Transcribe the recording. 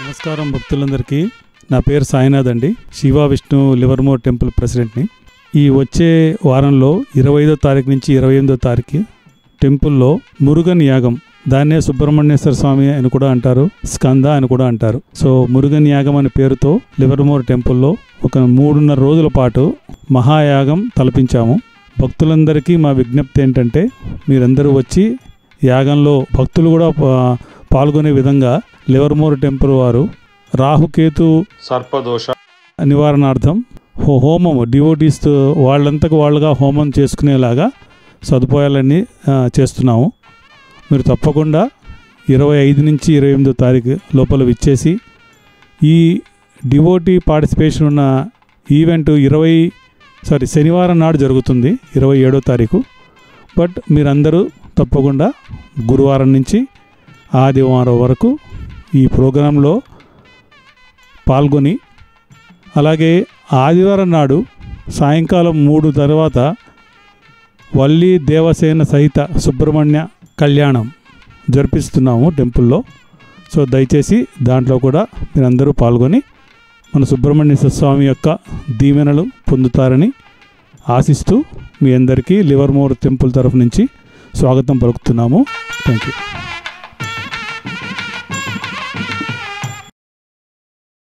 నమస్కారం భక్తులందరికీ. నా పేరు సాయినాథ్ అండి. శివ విష్ణు లివర్మోర్ టెంపుల్ ప్రెసిడెంట్ని. ఈ వచ్చే వారంలో 25వ తారీఖు నుంచి 28వ తారీఖు టెంపుల్లో మురుగన్ యాగం, దాన్నే సుబ్రహ్మణ్యేశ్వర స్వామి అని కూడా అంటారు, స్కంద అని కూడా అంటారు. సో మురుగన్ యాగం అనే పేరుతో లివర్మోర్ టెంపుల్లో ఒక 3.5 రోజుల పాటు మహాయాగం తలపించాము. భక్తులందరికీ మా విజ్ఞప్తి ఏంటంటే, మీరందరూ వచ్చి యాగంలో భక్తులు కూడా పాల్గొనే విధంగా లివర్మోర్ టెంపుల్ వారు రాహుకేతు సర్పదోష నివారణార్థం హోమం డివోటీస్ వాళ్ళంతకు వాళ్ళుగా హోమం చేసుకునేలాగా సదుపాయాలన్నీ చేస్తున్నాము. మీరు తప్పకుండా 25 నుంచి 28వ తారీఖు లోపల విచ్చేసి ఈ డివోటీ పార్టిసిపేషన్ ఉన్న ఈవెంట్ శనివారం నాడు జరుగుతుంది, 27వ తారీఖు. బట్ మీరందరూ తప్పకుండా గురువారం నుంచి ఆదివారం వరకు ఈ ప్రోగ్రాంలో పాల్గొని, అలాగే ఆదివారం నాడు సాయంకాలం 3 తర్వాత వల్లి దేవసేన సహిత సుబ్రహ్మణ్య కళ్యాణం జరిపిస్తున్నాము టెంపుల్లో. సో దయచేసి దాంట్లో కూడా మీరందరూ పాల్గొని మన సుబ్రహ్మణ్యేశ్వర స్వామి యొక్క దీవెనలు పొందుతారని ఆశిస్తూ మీ అందరికీ లివర్మోర్ టెంపుల్ తరఫు నుంచి స్వాగతం పలుకుతున్నాము. Thank you.